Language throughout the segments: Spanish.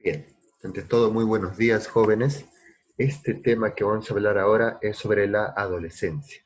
Bien, ante todo, muy buenos días, jóvenes. Este tema que vamos a hablar ahora es sobre la adolescencia.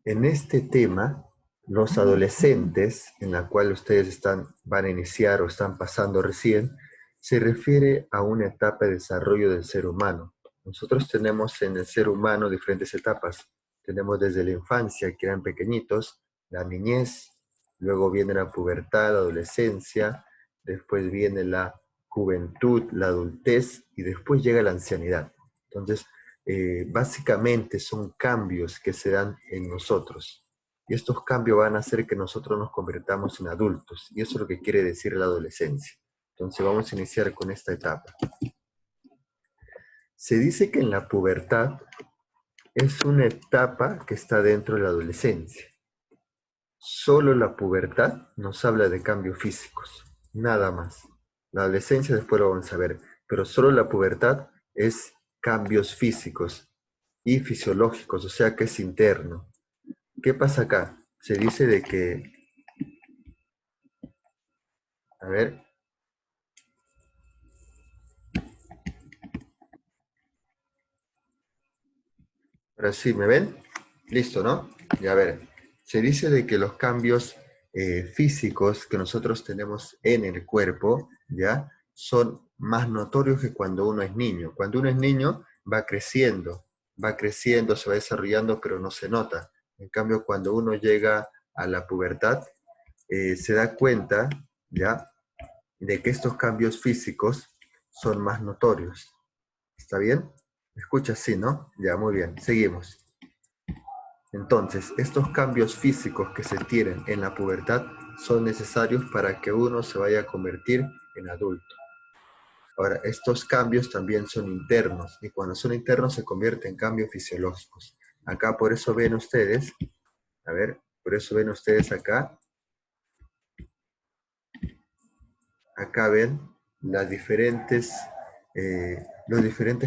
En este tema, los adolescentes, en la cual ustedes van a iniciar o están pasando recién, se refiere a una etapa de desarrollo del ser humano. Nosotros tenemos en el ser humano diferentes etapas. Tenemos desde la infancia, que eran pequeñitos, la niñez, luego viene la pubertad, la adolescencia, después viene la juventud, la adultez y después llega la ancianidad. Entonces, básicamente son cambios que se dan en nosotros. Y estos cambios van a hacer que nosotros nos convirtamos en adultos. Y eso es lo que quiere decir la adolescencia. Entonces vamos a iniciar con esta etapa. Se dice que en la pubertad es una etapa que está dentro de la adolescencia. Solo la pubertad nos habla de cambios físicos, nada más. La adolescencia después lo vamos a ver, pero solo la pubertad es cambios físicos y fisiológicos, o sea que es interno. ¿Qué pasa acá? Se dice de que, a ver, ahora sí, ¿me ven? Listo, ¿no? Y a ver, se dice de que los cambios físicos que nosotros tenemos en el cuerpo, ¿ya? Son más notorios que cuando uno es niño. Cuando uno es niño va creciendo, se va desarrollando, pero no se nota. En cambio, cuando uno llega a la pubertad, se da cuenta, ¿ya? De que estos cambios físicos son más notorios. ¿Está bien? Escucha así, ¿no? Ya, muy bien. Seguimos. Entonces, estos cambios físicos que se tienen en la pubertad son necesarios para que uno se vaya a convertir en adulto. Ahora, estos cambios también son internos, y cuando son internos se convierten en cambios fisiológicos. Acá por eso ven ustedes, a ver, por eso ven ustedes acá ven los diferentes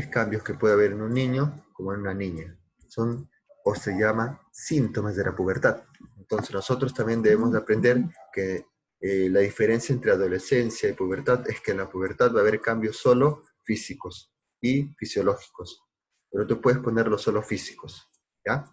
cambios que puede haber en un niño como en una niña. Son, o se llaman, síntomas de la pubertad. Entonces nosotros también debemos de aprender que la diferencia entre adolescencia y pubertad es que en la pubertad va a haber cambios solo físicos y fisiológicos. Pero tú puedes ponerlos solo físicos, ¿ya?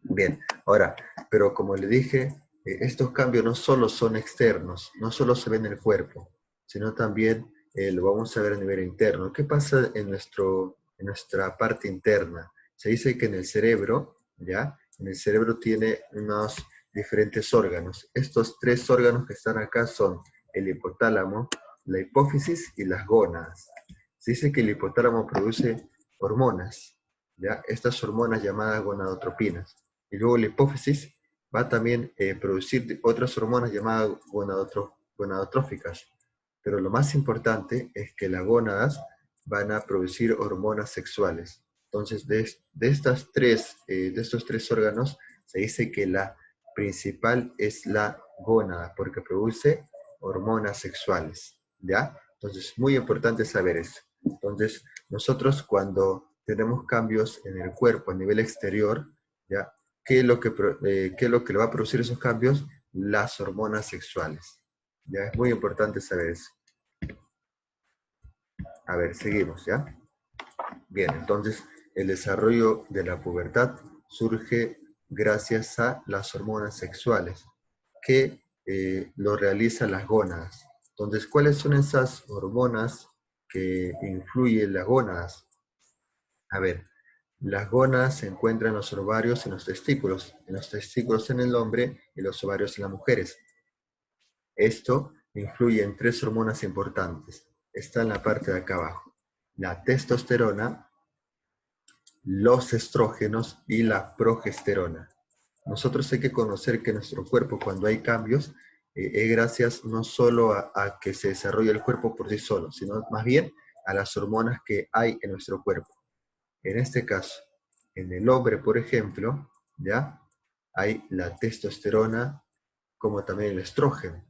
Bien, ahora, pero como le dije, estos cambios no solo son externos, no solo se ven en el cuerpo, sino también lo vamos a ver a nivel interno. ¿Qué pasa en nuestra parte interna? Se dice que en el cerebro, ¿ya? En el cerebro tiene unos diferentes órganos. Estos tres órganos que están acá son el hipotálamo, la hipófisis y las gónadas. Se dice que el hipotálamo produce hormonas, ¿ya? Estas hormonas llamadas gonadotropinas. Y luego la hipófisis va también a producir otras hormonas llamadas gonadotróficas. Pero lo más importante es que las gónadas van a producir hormonas sexuales. Entonces, de estos tres órganos, se dice que la principal es la gónada, porque produce hormonas sexuales, ¿ya? Entonces, muy importante saber eso. Entonces, nosotros cuando tenemos cambios en el cuerpo a nivel exterior, ¿ya? ¿Qué es lo que le va a producir esos cambios? Las hormonas sexuales. Ya es muy importante saber eso. A ver, seguimos, ¿ya? Bien, entonces el desarrollo de la pubertad surge gracias a las hormonas sexuales que lo realizan las gónadas. Entonces, ¿cuáles son esas hormonas que influyen en las gónadas? A ver, las gónadas se encuentran en los ovarios y en los testículos en el hombre y los ovarios en las mujeres. Esto influye en tres hormonas importantes. Está en la parte de acá abajo. La testosterona, los estrógenos y la progesterona. Nosotros hay que conocer que nuestro cuerpo, cuando hay cambios, es gracias no solo a que se desarrolle el cuerpo por sí solo, sino más bien a las hormonas que hay en nuestro cuerpo. En este caso, en el hombre, por ejemplo, ¿ya? Hay la testosterona como también el estrógeno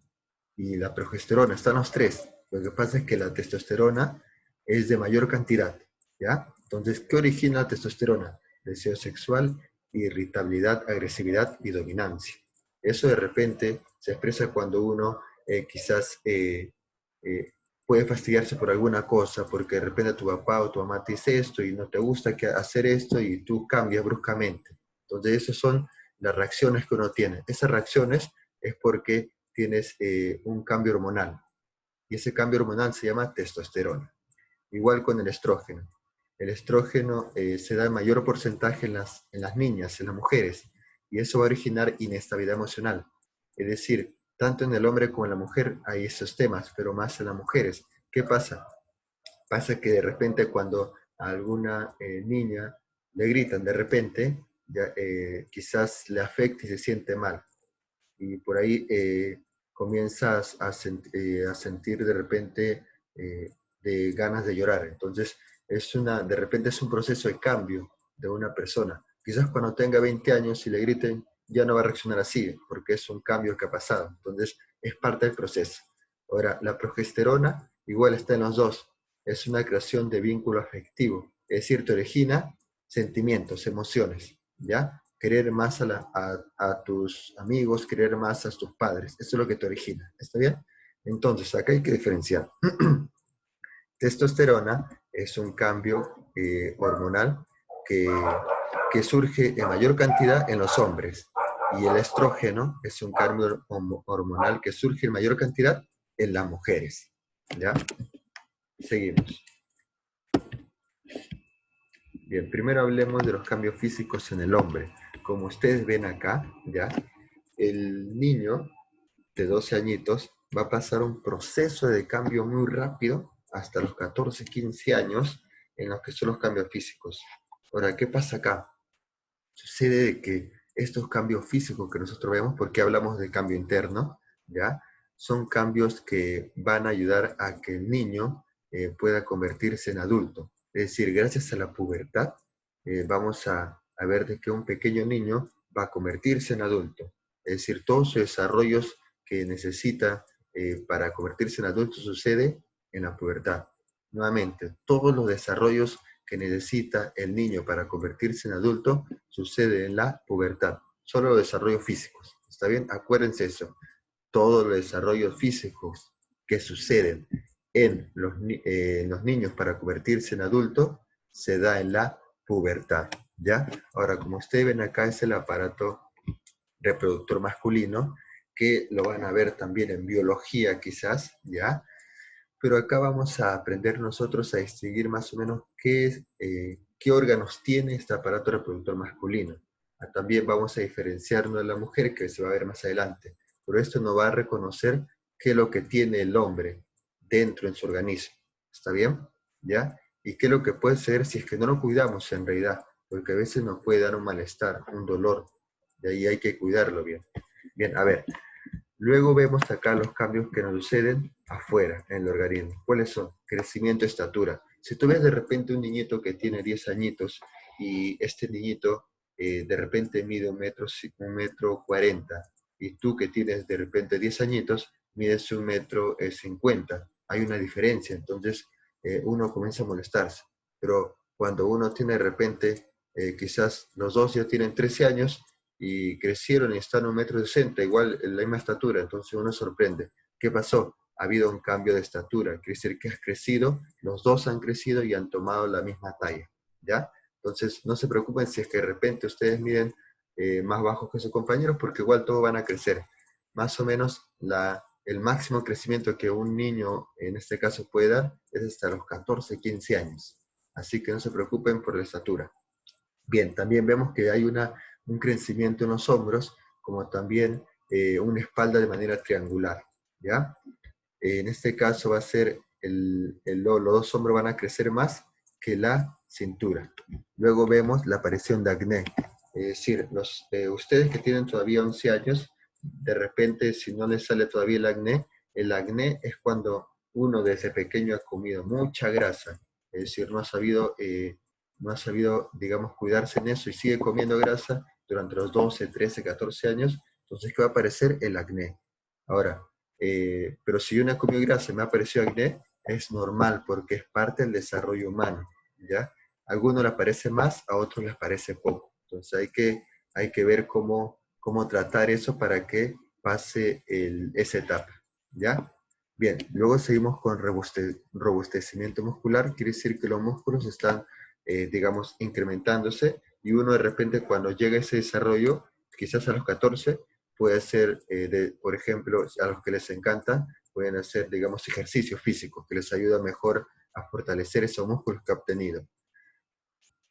y la progesterona, están los tres. Lo que pasa es que la testosterona es de mayor cantidad, ¿ya? Entonces, ¿qué origina la testosterona? Deseo sexual, irritabilidad, agresividad y dominancia. Eso de repente se expresa cuando uno quizás puede fastidiarse por alguna cosa, porque de repente tu papá o tu mamá te dice esto y no te gusta hacer esto y tú cambias bruscamente. Entonces, esas son las reacciones que uno tiene. Esas reacciones es porque tienes un cambio hormonal y ese cambio hormonal se llama testosterona. Igual con el estrógeno. El estrógeno se da en mayor porcentaje en las niñas, en las mujeres, y eso va a originar inestabilidad emocional. Es decir, tanto en el hombre como en la mujer hay esos temas, pero más en las mujeres. ¿Qué pasa? Pasa que de repente cuando a alguna niña le gritan de repente, ya, quizás le afecta y se siente mal. Y por ahí comienzas a sentir de repente de ganas de llorar. Entonces, de repente es un proceso de cambio de una persona. Quizás cuando tenga 20 años y le griten, ya no va a reaccionar así, porque es un cambio que ha pasado. Entonces, es parte del proceso. Ahora, la progesterona igual está en los dos. Es una creación de vínculo afectivo. Es decir, te origina sentimientos, emociones, ¿ya? Querer más a tus amigos, querer más a tus padres. Eso es lo que te origina. ¿Está bien? Entonces, acá hay que diferenciar. Testosterona es un cambio hormonal que, que surge en mayor cantidad en los hombres. Y el estrógeno es un cambio hormonal que surge en mayor cantidad en las mujeres. ¿Ya? Seguimos. Bien, primero hablemos de los cambios físicos en el hombre. Como ustedes ven acá, ¿ya? El niño de 12 añitos va a pasar un proceso de cambio muy rápido hasta los 14, 15 años en los que son los cambios físicos. Ahora, ¿qué pasa acá? Sucede de que estos cambios físicos que nosotros vemos, porque hablamos de cambio interno, ¿ya? Son cambios que van a ayudar a que el niño pueda convertirse en adulto. Es decir, gracias a la pubertad, vamos a ver de que un pequeño niño va a convertirse en adulto. Es decir, todos los desarrollos que necesita para convertirse en adulto sucede en la pubertad. Nuevamente, todos los desarrollos que necesita el niño para convertirse en adulto sucede en la pubertad. Solo los desarrollos físicos. ¿Está bien? Acuérdense eso. Todos los desarrollos físicos que suceden en los niños para convertirse en adulto se da en la pubertad. ¿Ya? Ahora, como ustedes ven acá, es el aparato reproductor masculino, que lo van a ver también en biología quizás, ¿ya? Pero acá vamos a aprender nosotros a distinguir más o menos qué órganos tiene este aparato reproductor masculino. También vamos a diferenciarnos de la mujer, que se va a ver más adelante. Pero esto nos va a reconocer qué es lo que tiene el hombre dentro en su organismo. ¿Está bien? ¿Ya? Y qué es lo que puede ser si es que no lo cuidamos en realidad, porque a veces nos puede dar un malestar, un dolor. De ahí hay que cuidarlo bien. Bien, a ver, luego vemos acá los cambios que nos suceden afuera, en el organismo. ¿Cuáles son? Crecimiento, estatura. Si tú ves de repente un niñito que tiene 10 añitos y este niñito de repente mide un metro 40 y tú que tienes de repente 10 añitos mides un metro 50, hay una diferencia, entonces uno comienza a molestarse. Pero cuando uno tiene de repente, quizás los dos ya tienen 13 años, y crecieron y están a un metro 60, igual en la misma estatura, entonces uno sorprende. ¿Qué pasó? Ha habido un cambio de estatura, quiere decir que has crecido, los dos han crecido y han tomado la misma talla, ¿ya? Entonces no se preocupen si es que de repente ustedes miden más bajos que sus compañeros, porque igual todos van a crecer. Más o menos el máximo crecimiento que un niño en este caso puede dar es hasta los 14, 15 años. Así que no se preocupen por la estatura. Bien, también vemos que hay un crecimiento en los hombros, como también una espalda de manera triangular, ¿ya? En este caso va a ser, los dos hombros van a crecer más que la cintura. Luego vemos la aparición de acné. Es decir, ustedes que tienen todavía 11 años, de repente si no les sale todavía el acné es cuando uno desde pequeño ha comido mucha grasa, es decir, no ha sabido, digamos, cuidarse en eso y sigue comiendo grasa durante los 12, 13, 14 años, entonces, ¿qué va a aparecer? El acné. Ahora, pero si una comió grasa y me ha aparecido acné, es normal porque es parte del desarrollo humano, ¿ya? A algunos les parece más, a otros les parece poco. Entonces hay que ver cómo tratar eso para que pase esa etapa, ¿ya? Bien, luego seguimos con robustecimiento muscular, quiere decir que los músculos están, digamos, incrementándose, y uno de repente cuando llega a ese desarrollo, quizás a los 14, puede hacer, por ejemplo, a los que les encanta, pueden hacer, digamos, ejercicios físicos que les ayuda mejor a fortalecer esos músculos que ha obtenido.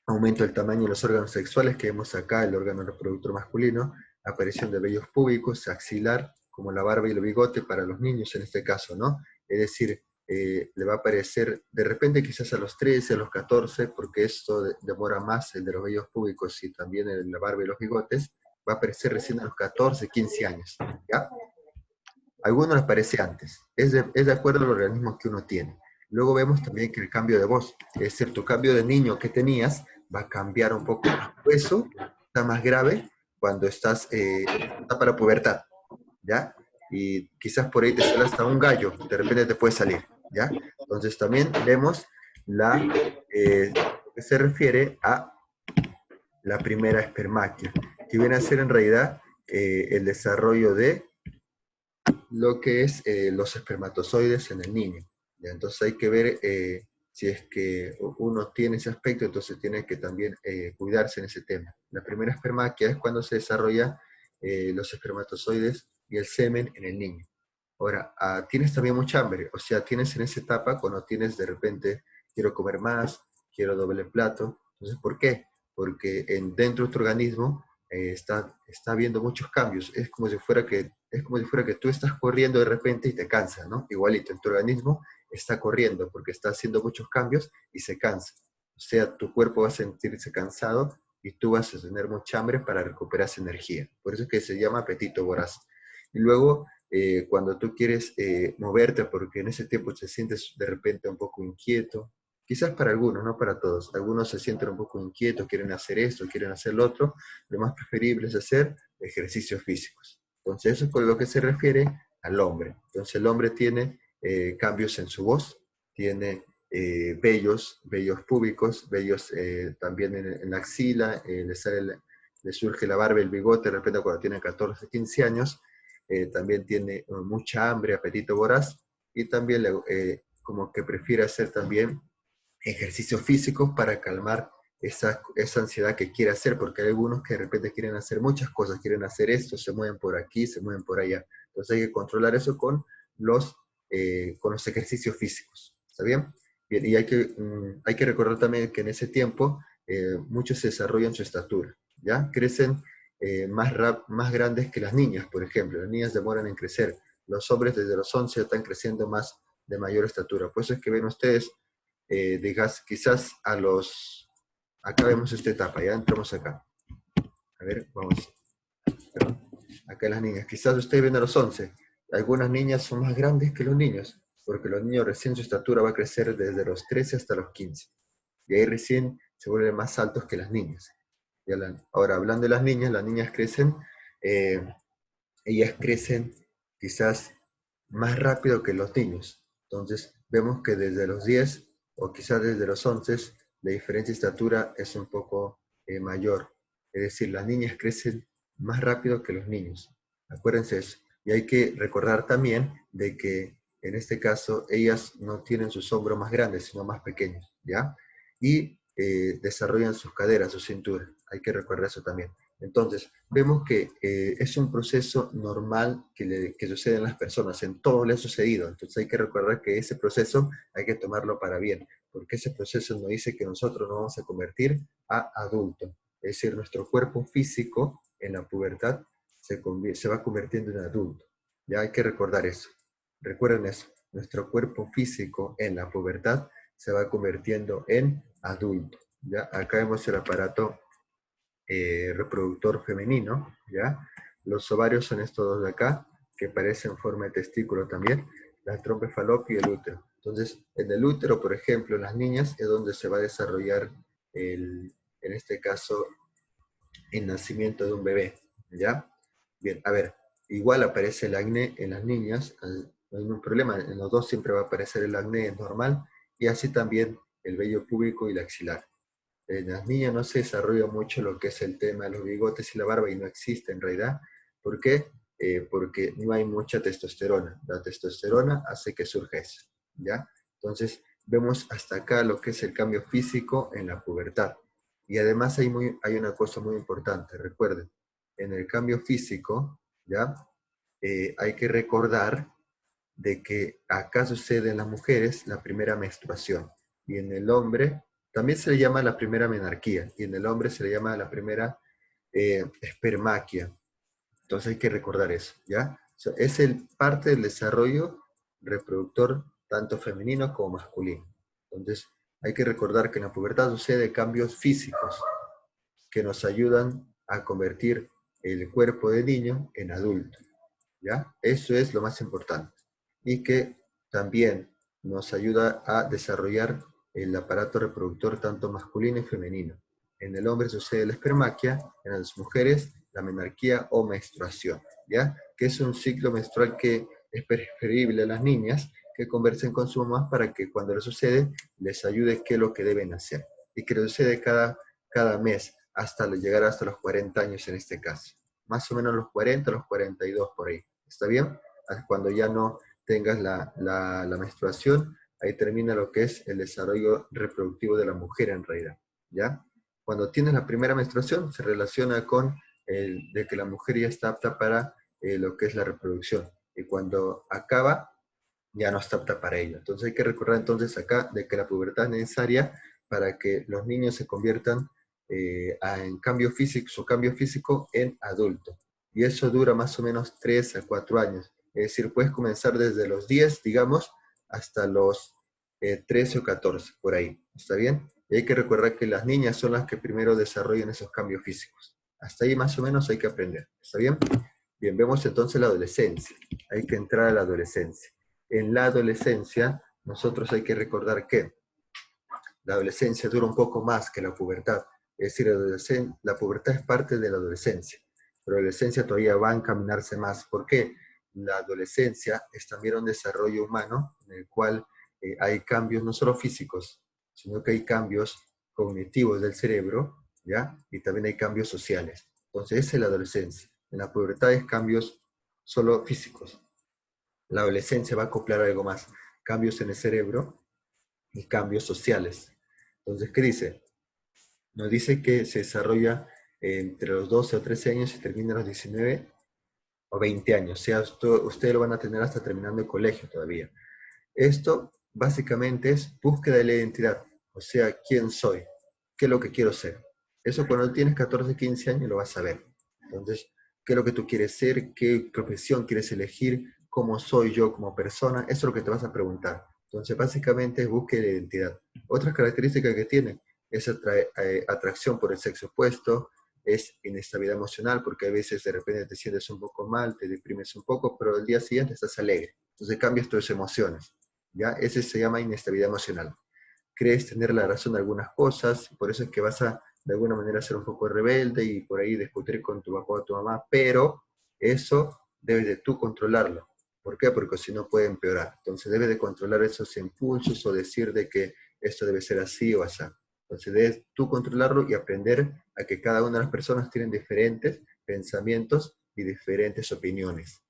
Aumento del tamaño de los órganos sexuales que vemos acá, el órgano reproductor masculino, aparición de vellos púbicos, axilar, como la barba y el bigote para los niños en este caso, ¿no? Es decir, le va a aparecer de repente quizás a los 13, a los 14, porque esto demora más, el de los vellos púbicos y también el de la barba y los bigotes, va a aparecer recién a los 14, 15 años, ¿ya? A algunos les parece antes, es de acuerdo al organismo que uno tiene. Luego vemos también que el cambio de voz, es decir, tu cambio de niño que tenías va a cambiar un poco más grueso, está más grave cuando estás en la etapa de la pubertad, ¿ya? Y quizás por ahí te sale hasta un gallo, de repente te puede salir, ¿ya? Entonces también vemos lo que se refiere a la primera espermaquia, que viene a ser en realidad el desarrollo de lo que es los espermatozoides en el niño. ¿Ya? Entonces hay que ver si es que uno tiene ese aspecto, entonces tiene que también cuidarse en ese tema. La primera espermaquia es cuando se desarrolla los espermatozoides y el semen en el niño. Ahora, tienes también mucha hambre, o sea, tienes en esa etapa cuando tienes de repente, quiero comer más, quiero doble plato. Entonces, ¿por qué? Porque dentro de tu organismo está habiendo muchos cambios. Es como si fuera que tú estás corriendo de repente y te cansas, ¿no? Igualito, en tu organismo está corriendo porque está haciendo muchos cambios y se cansa. O sea, tu cuerpo va a sentirse cansado y tú vas a tener mucha hambre para recuperar esa energía. Por eso es que se llama apetito voraz. Y luego, cuando tú quieres moverte, porque en ese tiempo te sientes de repente un poco inquieto, quizás para algunos, no para todos. Algunos se sienten un poco inquietos, quieren hacer esto, quieren hacer lo otro. Lo más preferible es hacer ejercicios físicos. Entonces, eso es con lo que se refiere al hombre. Entonces, el hombre tiene cambios en su voz, tiene vellos púbicos, vellos también en la axila, le surge la barba, el bigote, de repente cuando tiene 14, 15 años, también tiene mucha hambre, apetito voraz, y también como que prefiere hacer también ejercicios físicos para calmar esa ansiedad que quiere hacer, porque hay algunos que de repente quieren hacer muchas cosas, quieren hacer esto, se mueven por aquí, se mueven por allá. Entonces hay que controlar eso con los ejercicios físicos. ¿Está bien? Bien, y hay que recordar también que en ese tiempo muchos se desarrollan su estatura, ¿ya? Crecen más grandes que las niñas, por ejemplo. Las niñas demoran en crecer. Los hombres desde los 11 están creciendo más de mayor estatura. Por eso es que ven ustedes digas, quizás acá vemos esta etapa, ya entramos acá. A ver, vamos, perdón. Acá las niñas, quizás ustedes ven a los 11, algunas niñas son más grandes que los niños, porque los niños recién su estatura va a crecer desde los 13 hasta los 15, y ahí recién se vuelven más altos que las niñas. Ahora, hablando de las niñas crecen, eh, ellas crecen quizás más rápido que los niños. Entonces, vemos que desde los 10 o quizás desde los 11, la diferencia de estatura es un poco mayor. Es decir, las niñas crecen más rápido que los niños. Acuérdense eso. Y hay que recordar también de que en este caso ellas no tienen sus hombros más grandes, sino más pequeños, ¿ya? Y desarrollan sus caderas, su cintura. Hay que recordar eso también. Entonces, vemos que es un proceso normal que sucede en las personas, en todo le ha sucedido. Entonces hay que recordar que ese proceso hay que tomarlo para bien, porque ese proceso nos dice que nosotros nos vamos a convertir a adulto. Es decir, nuestro cuerpo físico en la pubertad se va convirtiendo en adulto. Ya hay que recordar eso. Recuerden eso. Nuestro cuerpo físico en la pubertad se va convirtiendo en adulto. ¿Ya? Acá vemos el aparato reproductor femenino, ¿ya? Los ovarios son estos dos de acá, que parecen forma de testículo también, la trompa de falopio y el útero. Entonces, en el útero, por ejemplo, en las niñas es donde se va a desarrollar, en este caso, el nacimiento de un bebé, ¿ya? Bien, a ver, igual aparece el acné en las niñas, no hay ningún problema, en los dos siempre va a aparecer el acné, es normal, y así también el vello púbico y la axilar. En las niñas no se desarrolla mucho lo que es el tema de los bigotes y la barba y no existe en realidad. ¿Por qué? porque no hay mucha testosterona. La testosterona hace que surja eso, ¿ya? Entonces, vemos hasta acá lo que es el cambio físico en la pubertad. Y además hay una cosa muy importante, recuerden, en el cambio físico, ¿ya? Hay que recordar de que acá sucede en las mujeres la primera menstruación, y en el hombre también se le llama la primera menarquía, y en el hombre se le llama la primera espermaquia. Entonces hay que recordar eso, ¿ya? O sea, es parte del desarrollo reproductor tanto femenino como masculino. Entonces hay que recordar que en la pubertad sucede cambios físicos que nos ayudan a convertir el cuerpo de niño en adulto, ¿ya? Eso es lo más importante. Y que también nos ayuda a desarrollar el aparato reproductor tanto masculino y femenino. En el hombre sucede la espermaquia, en las mujeres la menarquía o menstruación, ¿ya? Que es un ciclo menstrual que es preferible a las niñas que conversen con su mamá para que cuando les sucede les ayude qué es lo que deben hacer. Y que les sucede cada mes hasta llegar hasta los 40 años en este caso. Más o menos los 40, los 42 por ahí. ¿Está bien? Cuando ya no tengas la menstruación, ahí termina lo que es el desarrollo reproductivo de la mujer en realidad, ¿ya? Cuando tienes la primera menstruación, se relaciona con de que la mujer ya está apta para lo que es la reproducción. Y cuando acaba, ya no está apta para ello. Entonces hay que recordar entonces acá de que la pubertad es necesaria para que los niños se conviertan en cambio físico, su cambio físico en adulto. Y eso dura más o menos 3 a 4 años. Es decir, puedes comenzar desde los 10, digamos, hasta los 13 o 14, por ahí. ¿Está bien? Y hay que recordar que las niñas son las que primero desarrollan esos cambios físicos. Hasta ahí más o menos hay que aprender. ¿Está bien? Bien, vemos entonces la adolescencia. Hay que entrar a la adolescencia. En la adolescencia, nosotros hay que recordar que la adolescencia dura un poco más que la pubertad. Es decir, la pubertad es parte de la adolescencia, pero la adolescencia todavía va a encaminarse más. ¿Por qué? La adolescencia es también un desarrollo humano en el cual hay cambios no solo físicos, sino que hay cambios cognitivos del cerebro, ¿ya? Y también hay cambios sociales. Entonces, esa es la adolescencia. En la pubertad es cambios solo físicos. La adolescencia va a acoplar algo más, cambios en el cerebro y cambios sociales. Entonces, ¿qué dice? Nos dice que se desarrolla entre los 12 o 13 años y termina a los 19 o 20 años. O sea, ustedes lo van a tener hasta terminando el colegio todavía. Esto básicamente es búsqueda de la identidad, o sea, quién soy, qué es lo que quiero ser. Eso cuando tienes 14, 15 años lo vas a ver. Entonces, qué es lo que tú quieres ser, qué profesión quieres elegir, cómo soy yo como persona, eso es lo que te vas a preguntar. Entonces, básicamente es búsqueda de identidad. Otras características que tiene es atracción por el sexo opuesto, es inestabilidad emocional, porque a veces de repente te sientes un poco mal, te deprimes un poco, pero el día siguiente estás alegre. Entonces cambias tus emociones. ¿Ya? Ese se llama inestabilidad emocional. Crees tener la razón en algunas cosas, por eso es que vas a, de alguna manera, ser un poco rebelde y por ahí discutir con tu papá o tu mamá, pero eso debes de tú controlarlo. ¿Por qué? Porque si no puede empeorar. Entonces debes de controlar esos impulsos o decir de que esto debe ser así o así. Entonces debes tú controlarlo y aprender a que cada una de las personas tienen diferentes pensamientos y diferentes opiniones.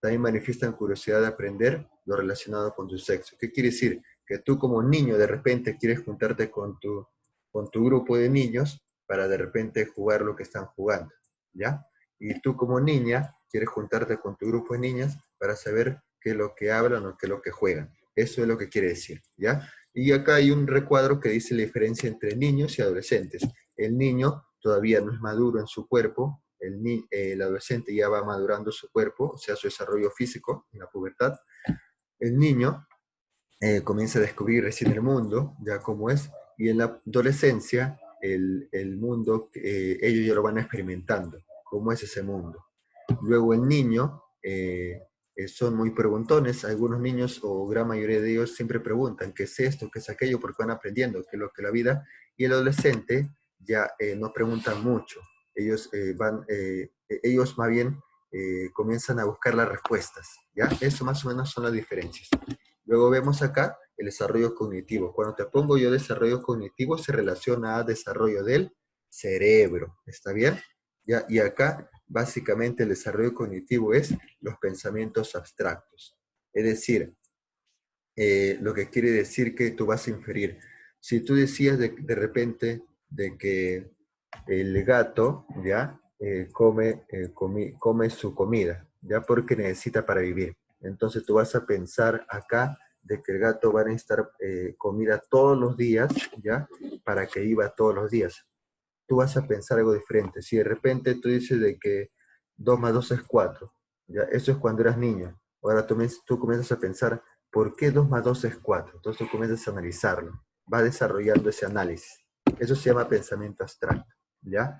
También manifiestan curiosidad de aprender lo relacionado con tu sexo. ¿Qué quiere decir? Que tú como niño de repente quieres juntarte con tu grupo de niños para de repente jugar lo que están jugando, ¿ya? Y tú como niña quieres juntarte con tu grupo de niñas para saber qué es lo que hablan o qué es lo que juegan. Eso es lo que quiere decir, ¿ya? Y acá hay un recuadro que dice la diferencia entre niños y adolescentes. El niño todavía no es maduro en su cuerpo, el adolescente ya va madurando su cuerpo, o sea, su desarrollo físico en la pubertad. El niño comienza a descubrir recién el mundo, ya como es, y en la adolescencia el mundo, ellos ya lo van experimentando, cómo es ese mundo. Luego el niño, son muy preguntones, algunos niños o gran mayoría de ellos siempre preguntan qué es esto, qué es aquello, porque van aprendiendo qué es lo que es la vida, y el adolescente ya no preguntan mucho, ellos más bien comienzan a buscar las respuestas, ¿ya? Eso más o menos son las diferencias. Luego vemos acá el desarrollo cognitivo. Cuando te pongo yo desarrollo cognitivo, se relaciona a desarrollo del cerebro. ¿Está bien? ¿Ya? Y acá básicamente el desarrollo cognitivo es los pensamientos abstractos. Es decir, lo que quiere decir que tú vas a inferir. Si tú decías de repente de que el gato, ¿ya? Come su comida, ¿ya? Porque necesita para vivir. Entonces tú vas a pensar acá de que el gato va a necesitar comida todos los días, ¿ya? Para que viva todos los días. Tú vas a pensar algo diferente. Si de repente tú dices de que 2 más 2 es 4, ¿ya? Eso es cuando eras niño. Ahora tú comienzas a pensar, ¿por qué 2 más 2 es 4? Entonces tú comienzas a analizarlo. Va desarrollando ese análisis. Eso se llama pensamiento abstracto, ¿ya?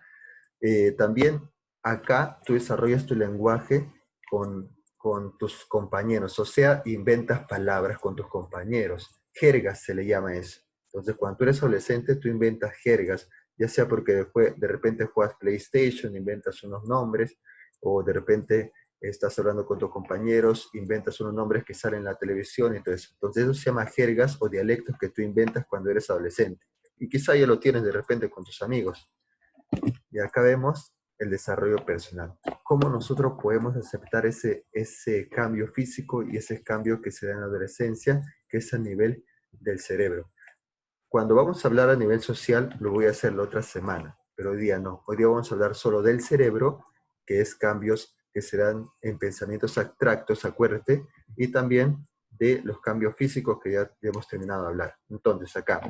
También acá tú desarrollas tu lenguaje con tus compañeros, o sea, inventas palabras con tus compañeros. Jergas se le llama eso. Entonces, cuando tú eres adolescente, tú inventas jergas, ya sea porque de repente juegas PlayStation, inventas unos nombres, o de repente estás hablando con tus compañeros, inventas unos nombres que salen en la televisión, entonces eso se llama jergas o dialectos que tú inventas cuando eres adolescente. Y quizá ya lo tienes de repente con tus amigos. Y acá vemos el desarrollo personal. Cómo nosotros podemos aceptar ese cambio físico y ese cambio que se da en la adolescencia, que es a nivel del cerebro. Cuando vamos a hablar a nivel social, lo voy a hacer la otra semana, pero hoy día no. Hoy día vamos a hablar solo del cerebro, que es cambios que se dan en pensamientos abstractos, acuérdate, y también de los cambios físicos que ya hemos terminado de hablar. Entonces, acá,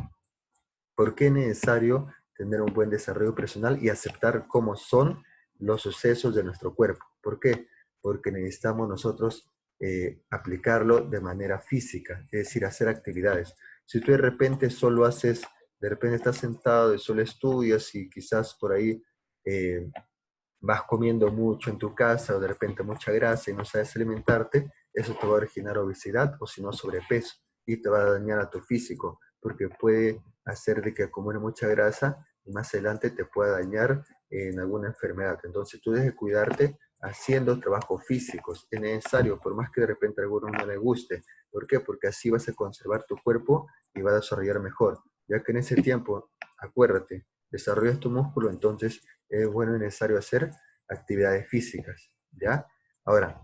¿por qué es necesario tener un buen desarrollo personal y aceptar cómo son los sucesos de nuestro cuerpo? ¿Por qué? Porque necesitamos nosotros aplicarlo de manera física, es decir, hacer actividades. Si tú de repente solo haces, de repente estás sentado y solo estudias y quizás por ahí eh, vas comiendo mucho en tu casa o de repente mucha grasa y no sabes alimentarte, eso te va a originar obesidad o si no sobrepeso y te va a dañar a tu físico porque puede hacer de que acumule mucha grasa y más adelante te pueda dañar en alguna enfermedad. Entonces tú debes cuidarte haciendo trabajos físicos. Es necesario, por más que de repente a alguno no le guste. ¿Por qué? Porque así vas a conservar tu cuerpo y va a desarrollar mejor. Ya que en ese tiempo, acuérdate, desarrollas tu músculo, entonces es bueno y necesario hacer actividades físicas, ¿ya? Ahora,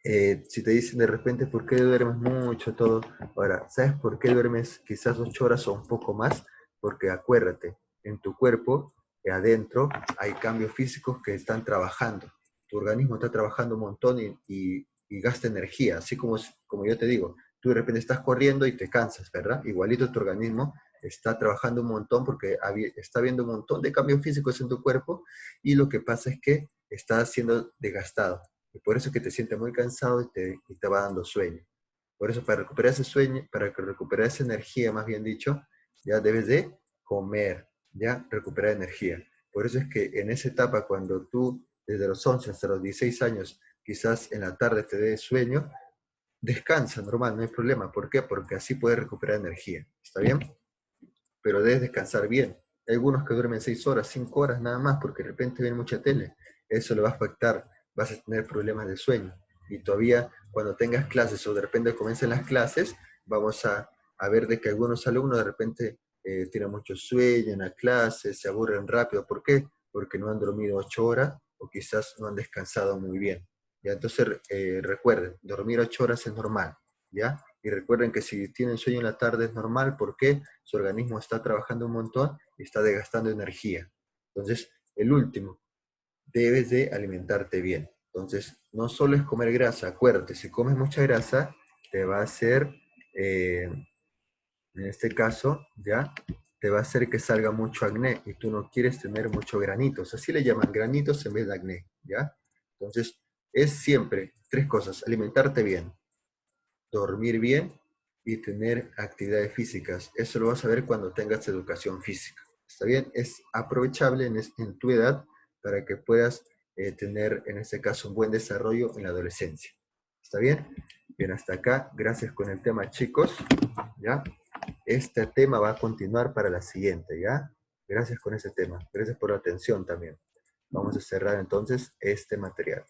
si te dicen de repente, ¿por qué duermes mucho? Todo. Ahora, ¿sabes por qué duermes quizás 8 horas o un poco más? Porque acuérdate, en tu cuerpo, adentro, hay cambios físicos que están trabajando. Tu organismo está trabajando un montón y gasta energía, así como yo te digo, tú de repente estás corriendo y te cansas, ¿verdad? Igualito tu organismo está trabajando un montón porque está viendo un montón de cambios físicos en tu cuerpo y lo que pasa es que está siendo desgastado. Y por eso es que te sientes muy cansado y te va dando sueño. Por eso, para recuperar ese sueño, para recuperar esa energía, más bien dicho, ya debes de comer, ya recuperar energía. Por eso es que en esa etapa, cuando tú, desde los 11 hasta los 16 años, quizás en la tarde te dé sueño, descansa, normal, no hay problema. ¿Por qué? Porque así puedes recuperar energía. ¿Está bien? Pero debes descansar bien. Hay algunos que duermen 6 horas, 5 horas nada más, porque de repente ven mucha tele. Eso le va a afectar, vas a tener problemas de sueño. Y todavía cuando tengas clases o de repente comiencen las clases, vamos a ver de que algunos alumnos de repente tienen mucho sueño en la clase, se aburren rápido. ¿Por qué? Porque no han dormido 8 horas o quizás no han descansado muy bien. ¿Ya? Entonces recuerden, dormir 8 horas es normal. ¿Ya? Y recuerden que si tienen sueño en la tarde es normal, ¿por qué? Su organismo está trabajando un montón y está desgastando energía. Entonces, el último, debes de alimentarte bien. Entonces, no solo es comer grasa, acuérdate, si comes mucha grasa, te va a hacer, en este caso, ¿ya? Te va a hacer que salga mucho acné y tú no quieres tener muchos granitos. Así le llaman granitos en vez de acné, ¿ya? Entonces, es siempre tres cosas, alimentarte bien, dormir bien y tener actividades físicas. Eso lo vas a ver cuando tengas educación física. ¿Está bien? Es aprovechable en tu edad para que puedas tener, en este caso, un buen desarrollo en la adolescencia. ¿Está bien? Bien, hasta acá. Gracias con el tema, chicos. ¿Ya? Este tema va a continuar para la siguiente, ¿ya? Gracias con ese tema. Gracias por la atención también. Vamos a cerrar entonces este material.